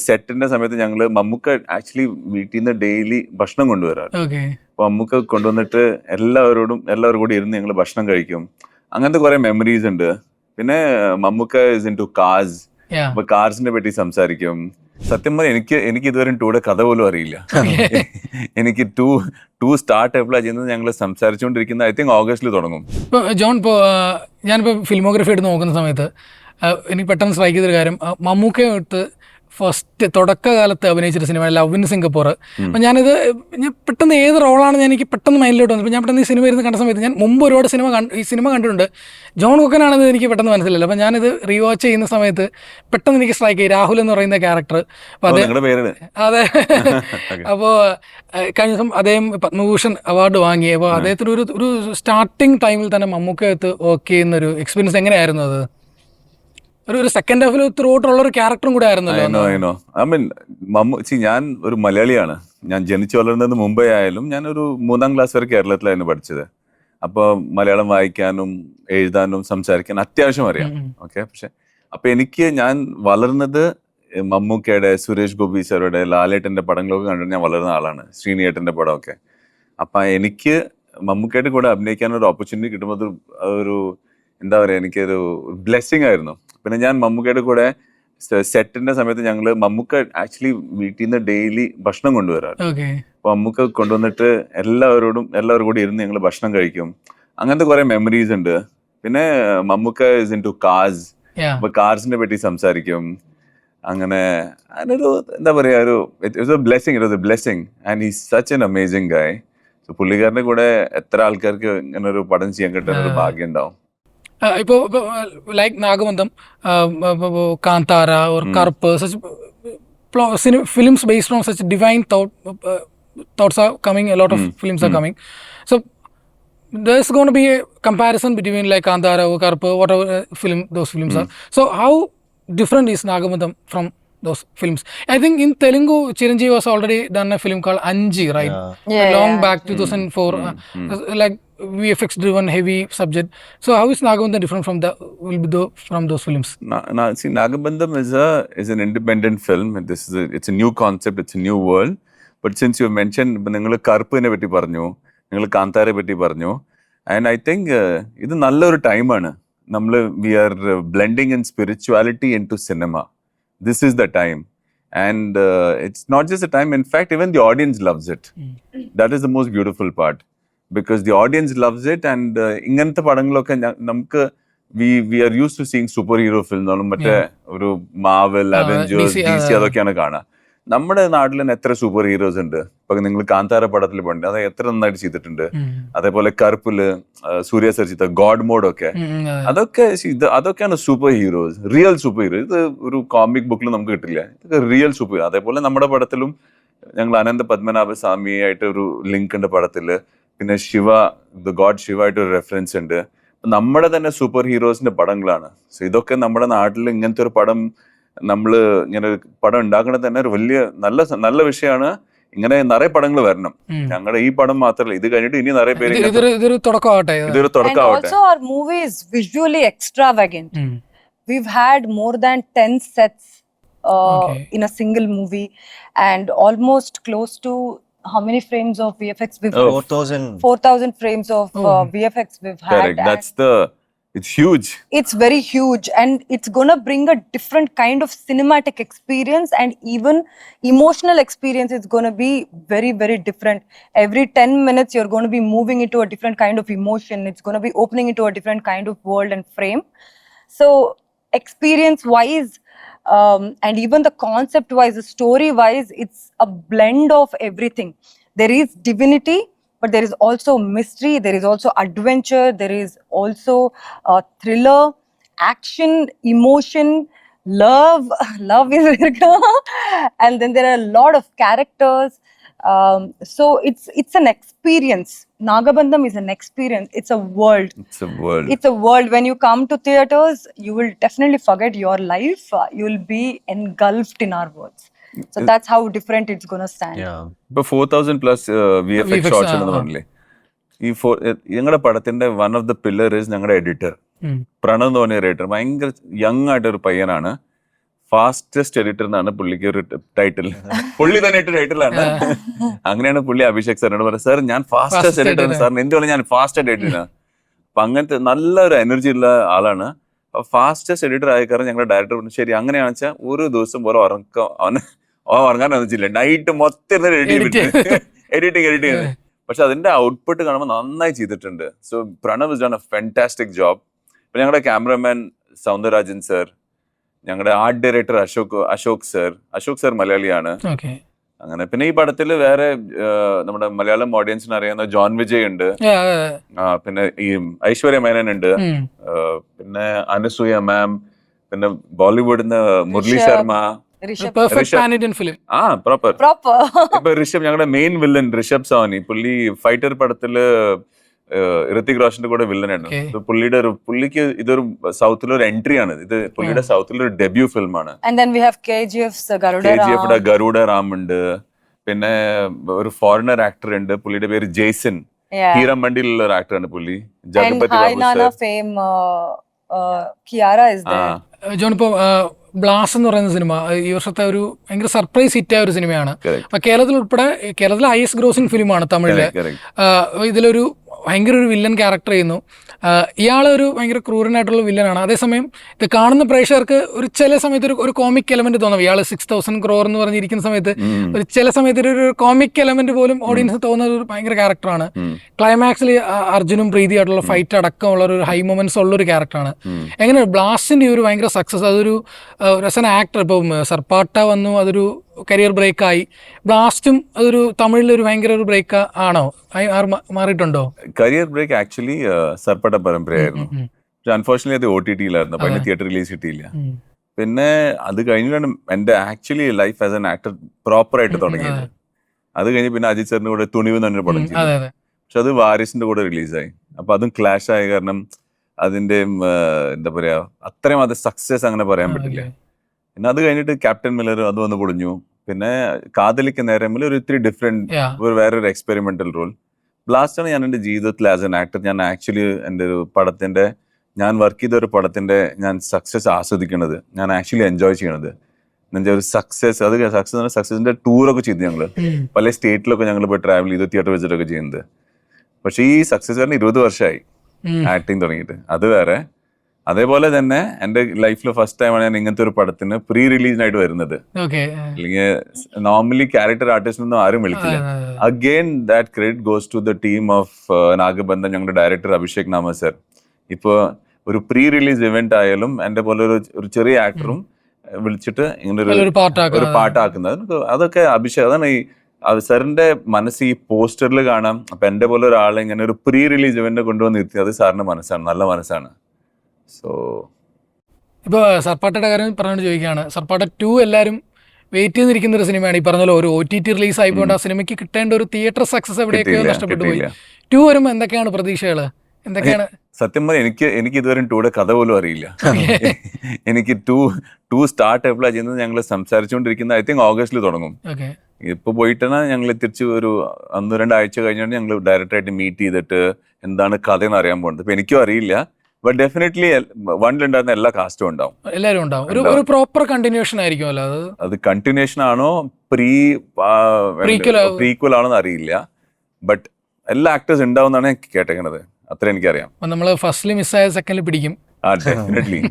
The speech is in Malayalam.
സെറ്റിന്റെ സമയത്ത് ഞങ്ങള് മമ്മൂക്ക ആക്ച്വലി വീട്ടിൽ നിന്ന് ഡെയിലി ഭക്ഷണം കൊണ്ടുവരാറ്. അപ്പൊ മമ്മൂക്ക കൊണ്ടുവന്നിട്ട് എല്ലാവരും കൂടി ഇരുന്ന് ഞങ്ങൾ ഭക്ഷണം കഴിക്കും. അങ്ങനത്തെ കുറെ മെമ്മറീസ് ഉണ്ട്. പിന്നെ Mammukka is in to cars. അപ്പൊ കാർസിനെ പറ്റി സംസാരിക്കും. സത്യം പറഞ്ഞാൽ എനിക്ക് ഇതുവരെ ടൂടെ കഥ പോലും അറിയില്ല. എനിക്ക് ടൂ സ്റ്റാർട്ട് എപ്പോഴാണ് ചെയ്യുന്നത് ഞങ്ങൾ സംസാരിച്ചുകൊണ്ടിരിക്കുന്നത്. ഐ തിങ്ക് ഓഗസ്റ്റിൽ തുടങ്ങും. ഇപ്പോൾ ജോൺ, ഞാനിപ്പോൾ ഫിലിമോഗ്രഫി എടുത്ത് നോക്കുന്ന സമയത്ത് എനിക്ക് പെട്ടെന്ന് സ്ട്രൈക്ക് ചെയ്തൊരു കാര്യം, മമ്മൂക്കയെ എടുത്ത് ഫസ്റ്റ് തുടക്കകാലത്ത് അഭിനയിച്ചൊരു സിനിമ ലവ് ഇൻ സിംഗപ്പൂർ. അപ്പം ഞാൻ പെട്ടെന്ന് ഏത് റോളാണ് എനിക്ക് പെട്ടെന്ന് മൈൻഡിലോട്ട് വന്നത്. ഞാൻ പെട്ടെന്ന് ഈ സിനിമ ഇരുന്ന് കണ്ട സമയത്ത് ഞാൻ മുമ്പ് ഒരുപാട് ഈ സിനിമ കണ്ടിട്ടുണ്ട്. ജോൺ കുക്കനാണെന്ന് എനിക്ക് പെട്ടെന്ന് മനസ്സിലല്ല. അപ്പം ഞാനിത് റീവാച്ച് ചെയ്യുന്ന സമയത്ത് പെട്ടെന്ന് എനിക്ക് സ്ട്രൈക്ക് ചെയ്യും രാഹുൽ എന്ന് പറയുന്ന ക്യാരക്ടർ. അപ്പോൾ അതെ അപ്പോൾ കഴിഞ്ഞ ദിവസം അദ്ദേഹം പത്മഭൂഷൺ അവാർഡ് വാങ്ങി. അപ്പോൾ അദ്ദേഹത്തിന് ഒരു സ്റ്റാർട്ടിങ് ടൈമിൽ തന്നെ മമ്മൂക്കയത്ത് വർക്ക് ചെയ്യുന്നൊരു എക്സ്പീരിയൻസ് എങ്ങനെയായിരുന്നു അത്? ഒരു സെക്കൻഡ് ഹാഫിൽ ത്രൂ ഔട്ടുള്ള ഒരു ക്യാരക്ടറും കൂടെ ആയിരുന്നല്ലോ. ഐ മീൻ ഞാൻ ഒരു മലയാളിയാണ്. ഞാൻ ജനിച്ചു വളർന്നത് മുംബൈ ആയാലും ഞാനൊരു 3ാം ക്ലാസ് വരെ കേരളത്തിലായിരുന്നു പഠിച്ചത്. അപ്പോൾ മലയാളം വായിക്കാനും എഴുതാനും സംസാരിക്കാനും അത്യാവശ്യം അറിയാം. ഓക്കെ. പക്ഷെ അപ്പൊ ഞാൻ വളർന്നത് മമ്മൂക്കയുടെ, സുരേഷ് ഗോപി സാറുടെ, ലാലേട്ടന്റെ പടങ്ങളൊക്കെ കണ്ടിട്ട് ഞാൻ വളർന്ന ആളാണ്. ശ്രീനിയേട്ടന്റെ പടമൊക്കെ. അപ്പൊ എനിക്ക് മമ്മൂക്കയുടെ കൂടെ അഭിനയിക്കാൻ ഒരു ഓപ്പർച്യൂണിറ്റി കിട്ടുമ്പോൾ ഒരു എന്താ പറയാ, എനിക്കൊരു ബ്ലെസ്സിങ് ആയിരുന്നു. പിന്നെ ഞാൻ മമ്മൂക്കയുടെ കൂടെ സെറ്റിന്റെ സമയത്ത് മമ്മൂക്ക ആക്ച്വലി വീട്ടിൽ നിന്ന് ഡെയിലി ഭക്ഷണം കൊണ്ടുവരാറ്. അപ്പൊ മമ്മൂക്ക കൊണ്ടുവന്നിട്ട് എല്ലാവരും കൂടി ഇരുന്ന് ഞങ്ങൾ ഭക്ഷണം കഴിക്കും. അങ്ങനത്തെ കുറെ മെമ്മറീസ് ഉണ്ട്. പിന്നെ Mammukka is in to cars. അപ്പൊ കാർസിനെ പറ്റി സംസാരിക്കും. അങ്ങനെ അതിനൊരു എന്താ പറയാ, ഒരു blessing and he's such an amazing guy. പുള്ളിക്കാരന്റെ കൂടെ എത്ര ആൾക്കാർക്ക് ഇങ്ങനെ ഒരു പടം ചെയ്യാൻ കിട്ടുന്ന ഒരു ഭാഗ്യം ഉണ്ടാവും. ഇപ്പോൾ ലൈക്ക് നാഗബന്ധം, കാന്താര or കറുപ്പ്, such films based on such divine thoughts are coming. A lot of films are coming. So there's going to be a comparison between like Kantara or Karpa, whatever those films are. So how different is Nagamandam from those films? I think in Telugu, Chiranjeevi was already done a film called Anji, right? Long back 2004, like VFX driven heavy subject. So how is Nagamandam different from those films? See, Nagamandam is an independent film. It's a new concept, it's a new world. But since you mentioned നിങ്ങൾ കറുപ്പിനെ പറ്റി പറഞ്ഞു, നിങ്ങൾ കാന്താരെ പറ്റി പറഞ്ഞു, and I think ഇത് നല്ലൊരു ടൈമാണ്. we are blending in spirituality into cinema. This is the time. And it's not just a time, in fact even the audience loves it. That is the most beautiful part, because the audience loves it. And ingante padangalokke namukku we are used to seeing superhero films, matte oru Marvel, Avengers, DC adokkana kaana. നമ്മുടെ നാട്ടിൽ തന്നെ എത്ര സൂപ്പർ ഹീറോസ് ഉണ്ട്. ഇപ്പൊ നിങ്ങൾ കാന്താര പടത്തിൽ പോണ്ട്, അത് എത്ര നന്നായിട്ട് ചെയ്തിട്ടുണ്ട്. അതേപോലെ കറുപ്പില് സൂര്യ സർ ചെയ്ത ഗോഡ് മോഡൊക്കെ, അതൊക്കെയാണ് super heroes, real super hero. ഇത് ഒരു കോമിക് ബുക്കിൽ നമുക്ക് കിട്ടില്ല. ഇതൊക്കെ റിയൽ സൂപ്പർ ഹീറോ. അതേപോലെ നമ്മുടെ പടത്തിലും ഞങ്ങൾ അനന്ത പത്മനാഭ സ്വാമിയായിട്ട് ഒരു ലിങ്ക് ഉണ്ട് പടത്തില്. പിന്നെ ദ ഗോഡ് ശിവ ആയിട്ട് ഒരു റെഫറൻസ് ഉണ്ട്. നമ്മുടെ തന്നെ സൂപ്പർ ഹീറോസിന്റെ പടങ്ങളാണ്. സോ ഇതൊക്കെ നമ്മുടെ നാട്ടിൽ ഇങ്ങനത്തെ ഒരു പടം ഇങ്ങനെ പടം ഉണ്ടാക്കണത് തന്നെ ഒരു വലിയ നല്ല വിഷയമാണ്. ഇങ്ങനെ നിറയെ പടങ്ങൾ വരണം. ഞങ്ങളുടെ ഈ പടം മാത്രമല്ല, ഇത് കഴിഞ്ഞിട്ട് ഇനി നിറയെ പേര് ഇതൊരു തുടക്കമാവട്ടെ. Also our movie is visually extravagant. We've had more than 10 sets in a single movie, and almost close to how many frames of VFX we've had? 4,000 frames of VFX we've had. Correct. It's huge. It's very huge, and it's gonna bring a different kind of cinematic experience, and even emotional experience. It's gonna be very, very different. Every 10 minutes you're going to be moving into a different kind of emotion. It's going to be opening into a different kind of world and frame. So experience wise, and even the concept wise, the story wise, it's a blend of everything. There is divinity, but there is also mystery, there is also adventure, there is also thriller, action, emotion, love is there. And then there are a lot of characters. So it's an experience. Nagabandham is an experience. It's a world. It's a world. When you come to theaters, you will definitely forget your life. You will be engulfed in our words. So that's how different it's going to stand. ഇപ്പൊ 4,000+ VFX ഷോട്ട്സ് ഉണ്ടെന്ന് പറഞ്ഞില്ലേ. ഞങ്ങളുടെ പടത്തിന്റെ one of the pillar is ഞങ്ങളുടെ എഡിറ്റർ പ്രണവ് എന്ന് പറഞ്ഞ എഡിറ്റർ. ഭയങ്കര യങ് ആയിട്ടൊരു പയ്യനാണ്. ഫാസ്റ്റസ്റ്റ് എഡിറ്റർ എന്നാണ് പുള്ളിക്ക് ഒരു ടൈറ്റിൽ. പുള്ളി തന്നെ ഇട്ട ടൈറ്റിലാണ്. അങ്ങനെയാണ് പുള്ളി അഭിഷേക് സാറിനോട് പറയുന്നത്, സാർ ഞാൻ ഫാസ്റ്റസ്റ്റ് എഡിറ്റർ, സാറിന് എന്ത് വേണം ഞാൻ ഫാസ്റ്റ് എഡിറ്റർ. അപ്പൊ അങ്ങനത്തെ നല്ലൊരു എനർജി ഉള്ള ആളാണ്. ഫാസ്റ്റസ്റ്റ് എഡിറ്റർ ആയ കാരണം ഞങ്ങളുടെ ഡയറക്ടർ പറഞ്ഞു, ശരി അങ്ങനെയാണെന്ന് വെച്ചാൽ ഒരു ദിവസം പോലെ ഉറങ്ങാൻ വന്നിച്ചില്ല, നൈറ്റ് മൊത്തം എഡിറ്റിംഗ്. പക്ഷെ അതിന്റെ ഔട്ട്പുട്ട് കാണുമ്പോൾ നന്നായി ചെയ്തിട്ടുണ്ട്. So Pranav is done A fantastic job. ഇപ്പൊ ഞങ്ങളുടെ ക്യാമറമാൻ സൗന്ദരരാജൻ സർ, ഞങ്ങളുടെ ആർട്ട് ഡയറക്ടർ അശോക് സർ മലയാളിയാണ്. അങ്ങനെ പിന്നെ ഈ പടത്തില് വേറെ നമ്മുടെ മലയാളം ഓഡിയൻസിന് അറിയാവുന്ന ജോൺ വിജയ് ഉണ്ട്, പിന്നെ ഈ ഐശ്വര്യ മേനൻ ഉണ്ട്, പിന്നെ അനസൂയ മാം, പിന്നെ ബോളിവുഡിന്ന് മുരളി ശർമ്മ. പ്രോപ്പർ. ഇപ്പൊ ഋഷഭ്, ഞങ്ങളുടെ മെയിൻ വില്ലൻ ഋഷഭ് സോനി, പുള്ളി ഫൈറ്റർ പടത്തില് ഋതിക് റോഷന്റെ കൂടെ വില്ലനാണ്. പുള്ളിക്ക് ഇതൊരു സൗത്തിലൊരു എൻട്രി ആണ്. ഇത് പുള്ളിയുടെ സൗത്തിലൊരു ഡെബ്യൂ ഫിലിമാണ്. KGF ഗരുഡ റാം ഉണ്ട്. പിന്നെ ഒരു ഫോറിനർ ആക്ടർ ഉണ്ട്, പുള്ളിയുടെ പേര് ജെയ്സൺ. ഹീറമണ്ടിയിലുള്ള ഒരു ആക്ടറാണ് പുള്ളി. ജോൺ, ഇപ്പൊ ബ്ലാസ്റ്റ് എന്ന് പറയുന്ന സിനിമ ഈ വർഷത്തെ ഒരു ഭയങ്കര സർപ്രൈസ് ഹിറ്റായ ഒരു സിനിമയാണ്. അപ്പൊ കേരളത്തിൽ ഉൾപ്പെടെ കേരളത്തിലെ ഹൈയസ്റ്റ് ഗ്രോസിംഗ് ഫിലിമാണ് തമിഴില്. ഇതിലൊരു ഭയങ്കര ഒരു വില്ലൻ ക്യാരക്ടർ ചെയ്യുന്നു. ഇയാളൊരു ഭയങ്കര ക്രൂരനായിട്ടുള്ള വില്ലനാണ്. അതേസമയം ഇത് കാണുന്ന പ്രേക്ഷകർക്ക് ഒരു ചില സമയത്ത് ഒരു കോമിക് എലമെന്റ് തോന്നും. ഇയാൾ 6,000 crore എന്ന് പറഞ്ഞിരിക്കുന്ന സമയത്ത് ഒരു ചില സമയത്ത് ഒരു കോമിക് എലമെന്റ് പോലും ഓഡിയൻസ് തോന്നുന്ന ഒരു ഭയങ്കര ക്യാരക്ടറാണ്. ക്ലൈമാക്സിൽ അർജുനും പ്രീതിയായിട്ടുള്ള ഫൈറ്റ് അടക്കമുള്ള ഒരു ഹൈ മൊമെന്റ്സ് ഉള്ള ഒരു ക്യാരക്ടറാണ്. എങ്ങനെ ബ്ലാസ്റ്റിന്റെ ഒരു ഭയങ്കര സക്സസ്, അതൊരു ആൻ ആക്ടർ ഇപ്പം സർപ്പാട്ട വന്നു, അതൊരു കരിയർ ബ്രേക്കായി. ബ്ലാസ്റ്റും അതൊരു തമിഴിലൊരു ഭയങ്കര ഒരു ബ്രേക്ക് ആണോ, മാറിയിട്ടുണ്ടോ? കരിയർ ബ്രേക്ക് ആക്ച്വലി സർപ്പട്ട പരമ്പരയായിരുന്നു. പക്ഷെ അൺഫോർച്ചുനേറ്റ്ലി അത് OTT-യിലായിരുന്നു. അപ്പൊ അതിന്റെ തിയേറ്റർ റിലീസ് കിട്ടിയില്ല. പിന്നെ അത് കഴിഞ്ഞിട്ടാണ് എന്റെ actually life as an actor proper ആയിട്ട് തുടങ്ങിയത്. അത് കഴിഞ്ഞ് പിന്നെ അജിത് സാറിന്റെ കൂടെ തുണിവ് എന്ന് പറഞ്ഞൊരു പടം ചെയ്തു. പക്ഷെ അത് വാരിസിന്റെ കൂടെ റിലീസായി. അപ്പൊ അതും ക്ലാഷ് ആയ കാരണം അതിന്റെ എന്താ പറയാ, അത്രയും അത് സക്സസ് അങ്ങനെ പറയാൻ പറ്റില്ല. പിന്നെ അത് കഴിഞ്ഞിട്ട് ക്യാപ്റ്റൻ മില്ലർ അത് വന്ന് പൊളിഞ്ഞു. പിന്നെ കാതലിക്ക് നേരമില്ല ഒരു ഇത്തിരി ഡിഫറെന്റ് വേറൊരു എക്സ്പെരിമെന്റൽ റോൾ. ബ്ലാസ്റ്റ് ആണ് ഞാൻ എൻ്റെ ജീവിതത്തിൽ ആസ് എൻ ആക്ടർ ഞാൻ ആക്ച്വലി എൻ്റെ ഒരു പടത്തിന്റെ, ഞാൻ വർക്ക് ചെയ്ത ഒരു പടത്തിന്റെ ഞാൻ സക്സസ് ആസ്വദിക്കണത്, ഞാൻ ആക്ച്വലി എൻജോയ് ചെയ്യണത്. എന്നുവെച്ചാൽ ഒരു സക്സസ്, അത് സക്സസിന്റെ ടൂറൊക്കെ ചെയ്തു. ഞങ്ങള് പല സ്റ്റേറ്റിലൊക്കെ ഞങ്ങൾ പോയി ട്രാവൽ ചെയ്ത് തിയേറ്റർ വെച്ചിട്ടൊക്കെ ചെയ്യുന്നത്. പക്ഷെ ഈ സക്സസ് പറഞ്ഞ 20 വർഷമായി ആക്ടിങ് തുടങ്ങിയിട്ട്. അത് വേറെ. അതേപോലെ തന്നെ എൻ്റെ ലൈഫിൽ ഫസ്റ്റ് ടൈമാണ് ഞാൻ ഇങ്ങനത്തെ ഒരു പടത്തിന് പ്രീ റിലീസിനായിട്ട് വരുന്നത്. അല്ലെങ്കിൽ നോർമലി ക്യാരക്ടർ ആർട്ടിസ്റ്റൊന്നും ആരും വിളിക്കില്ല. Again that credit goes to the team of Nagabandham, ഞങ്ങളുടെ ഡയറക്ടർ അഭിഷേക് നാമ സർ. ഇപ്പൊ ഒരു പ്രീ റിലീസ് ഇവന്റ് ആയാലും എൻ്റെ പോലെ ഒരു ചെറിയ ആക്ടറും വിളിച്ചിട്ട് ഇങ്ങനെ ഒരു പാട്ടാക്കുന്നത്, അതൊക്കെ അഭിഷേക്, അതാണ് ഈ സാറിന്റെ മനസ്സ് ഈ പോസ്റ്ററിൽ കാണാം. അപ്പൊ എന്റെ പോലെ ഒരാളെ ഇങ്ങനെ ഒരു പ്രീ റിലീസ് ഇവന്റ് കൊണ്ടുവന്ന് നിർത്തി, അത് സാറിന്റെ മനസ്സാണ്, നല്ല മനസ്സാണ്. സോ ഇപ്പോൾ സർപ്പാട്ടയുടെ കാര്യം പറഞ്ഞുകൊണ്ട് ചോദിക്കുകയാണ്. സർപ്പാട്ട 2 എല്ലാവരും വെയിറ്റ് ചെയ്തിരിക്കുന്ന ഒരു സിനിമയാണ്. ഈ പറഞ്ഞ പോലെ ഒരു OTT റിലീസ് ആയിപ്പോണ്ട് ആ സിനിമയ്ക്ക് കിട്ടേണ്ട ഒരു തിയേറ്റർ സക്സസ് എവിടെയൊക്കെയോ നഷ്ടപ്പെട്ടു പോയി. 2 വരുമ്പോൾ എന്തൊക്കെയാണ് പ്രതീക്ഷകൾ, എന്തൊക്കെയാണ്? സത്യം പറഞ്ഞാൽ എനിക്ക് ഇതുവരെ 2യുടെ കഥ പോലും അറിയില്ല. എനിക്ക് 2 സ്റ്റാർട്ട് എപ്പോഴാണ് ചെയ്യുന്നത് ഞങ്ങൾ സംസാരിച്ചുകൊണ്ടിരിക്കുന്നത്. ഐ തിങ്ക് ഓഗസ്റ്റിൽ തുടങ്ങും. ഇപ്പൊ പോയിട്ടാണ് ഞങ്ങൾ തിരിച്ച് ഒരു 1-2 ആഴ്ച കഴിഞ്ഞാണ് ഞങ്ങൾ ഡയറക്ടറായിട്ട് മീറ്റ് ചെയ്തിട്ട് എന്താണ് കഥയെന്ന് അറിയാൻ പോകുന്നത്. ഇപ്പൊ എനിക്കും അറിയില്ല. ബട്ട് ഡെഫിനറ്റ്ലി 1-ലുണ്ടായിരുന്ന എല്ലാ കാസ്റ്റും ഉണ്ടാവും, എല്ലാവരും ഉണ്ടാവും. ഒരു പ്രോപ്പർ കണ്ടിന്യൂഷൻ ആയിരിക്കുമല്ലോ. അത് കണ്ടിന്യൂഷൻ ആണോ പ്രീക്വൽ ആണോ എന്ന് അറിയില്ല. ബട്ട് എല്ലാ ആക്ടേഴ്സ് ഉണ്ടാവും എന്നാണ് കേട്ടേക്കണത്. അത്ര എനിക്കറിയാം. നമ്മൾ ഫസ്റ്റില് മിസ്സായ സെക്കൻഡിൽ പിടിക്കും. ഡെഫിനറ്റ്ലി.